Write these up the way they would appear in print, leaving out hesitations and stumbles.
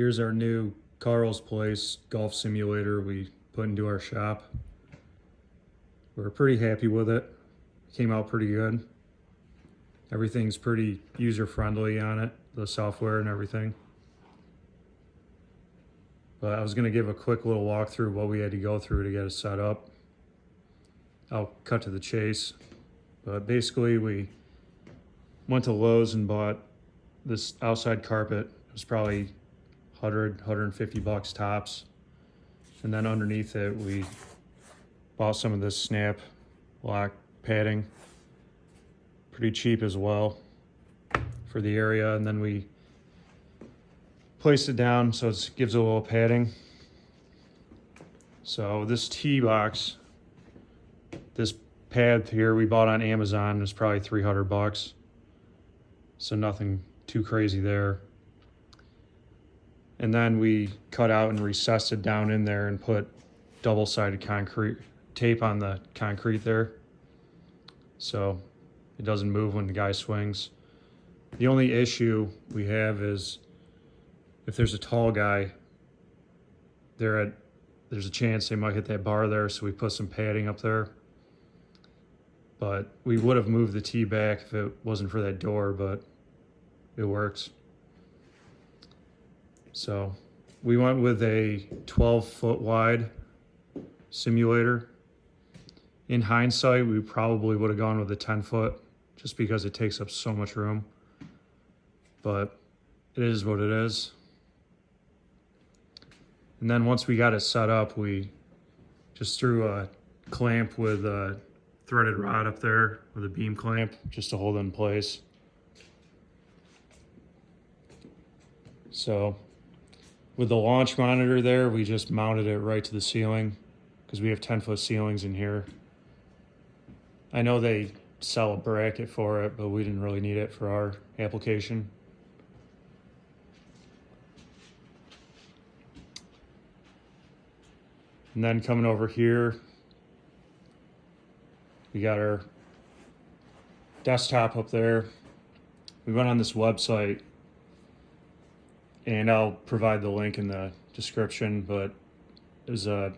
Here's our new Carl's Place golf simulator we put into our shop. We're pretty happy with it. It came out pretty good. Everything's pretty user-friendly on it, the software and everything. But I was going to give a quick little walkthrough of what we had to go through to get it set up. I'll cut to the chase. But basically we went to Lowe's and bought this outside carpet. It was probably 150 bucks tops. And then underneath it we bought some of this snap lock padding. Pretty cheap as well for the area. And then we placed it down so it gives a little padding. So this tee box, this pad here we bought on Amazon. It was probably 300 bucks. So nothing too crazy there. And then we cut out and recessed it down in there and put double-sided concrete tape on the concrete there, so it doesn't move when the guy swings. The only issue we have is if there's a tall guy, there's a chance they might hit that bar there, so we put some padding up there. But we would have moved the tee back if it wasn't for that door, but it works. So we went with a 12-foot wide simulator. In hindsight, we probably would have gone with a 10-foot just because it takes up so much room. But it is what it is. And then once we got it set up, we just threw a clamp with a threaded rod up there with a beam clamp just to hold it in place. So with the launch monitor there, we just mounted it right to the ceiling because we have 10-foot ceilings in here. I know they sell a bracket for it, but we didn't really need it for our application. And then coming over here, we got our desktop up there. We went on this website, and I'll provide the link in the description, but it was a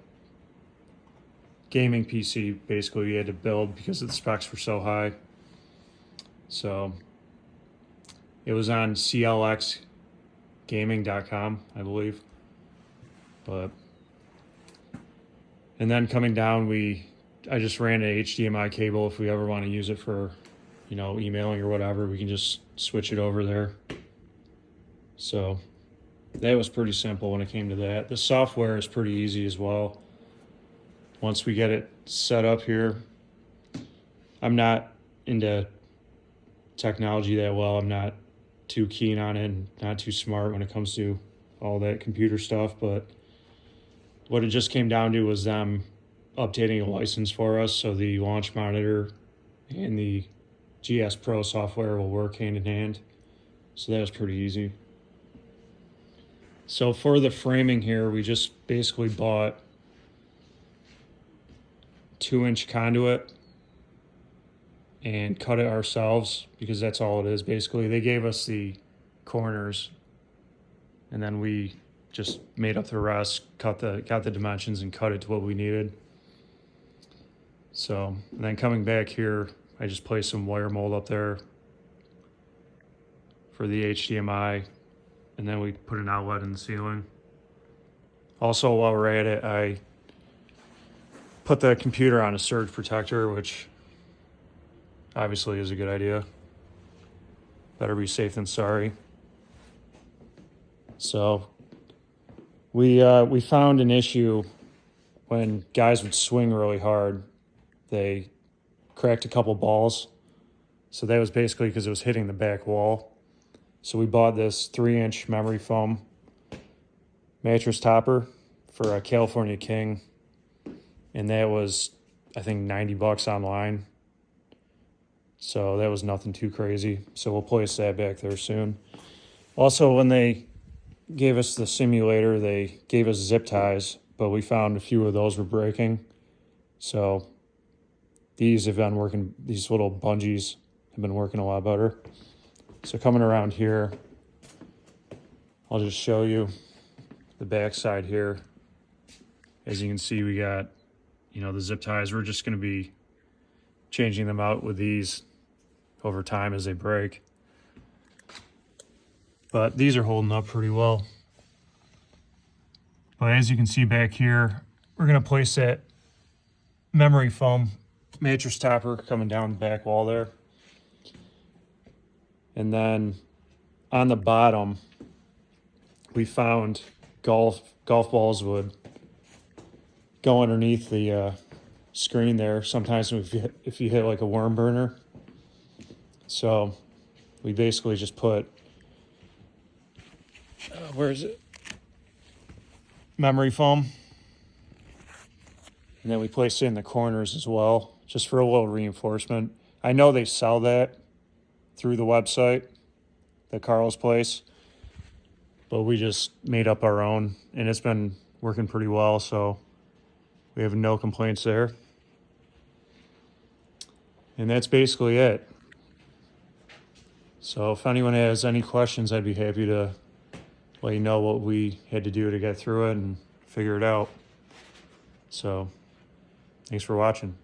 gaming PC basically we had to build because the specs were so high. So it was on clxgaming.com, I believe. And then coming down, I just ran an HDMI cable. If we ever want to use it for, emailing or whatever, we can just switch it over there. So that was pretty simple when it came to that. The software is pretty easy as well. Once we get it set up here, I'm not into technology that well. I'm not too keen on it, and not too smart when it comes to all that computer stuff. But what it just came down to was them updating a license for us, so the launch monitor and the GS Pro software will work hand in hand. So that was pretty easy. So for the framing here, we just basically bought 2-inch conduit and cut it ourselves because that's all it is basically. They gave us the corners and then we just made up the rest, got the dimensions and cut it to what we needed. So, and then coming back here, I just placed some wire mold up there for the HDMI, and then we put an outlet in the ceiling. Also, while we're at it, I put the computer on a surge protector, which obviously is a good idea. Better be safe than sorry. So we found an issue when guys would swing really hard. They cracked a couple balls. So that was basically because it was hitting the back wall. So we bought this 3-inch memory foam mattress topper for a California King. And that was, I think, 90 bucks online. So that was nothing too crazy. So we'll place that back there soon. Also, when they gave us the simulator, they gave us zip ties, but we found a few of those were breaking. So these have been working, these little bungees have been working a lot better. So coming around here, I'll just show you. the back side here, as you can see, we got, the zip ties. We're just going to be changing them out with these over time as they break. But these are holding up pretty well. But as you can see back here, we're going to place that memory foam matrix topper coming down the back wall there. And then on the bottom, we found golf balls would go underneath the screen there. Sometimes if you hit like a worm burner. So we basically just put, where is it? Memory foam. And then we place it in the corners as well, just for a little reinforcement. I know they sell that through the website, the Carl's place, but we just made up our own, and it's been working pretty well, so we have no complaints there. And that's basically it. So if anyone has any questions, I'd be happy to let you know what we had to do to get through it and figure it out. So thanks for watching.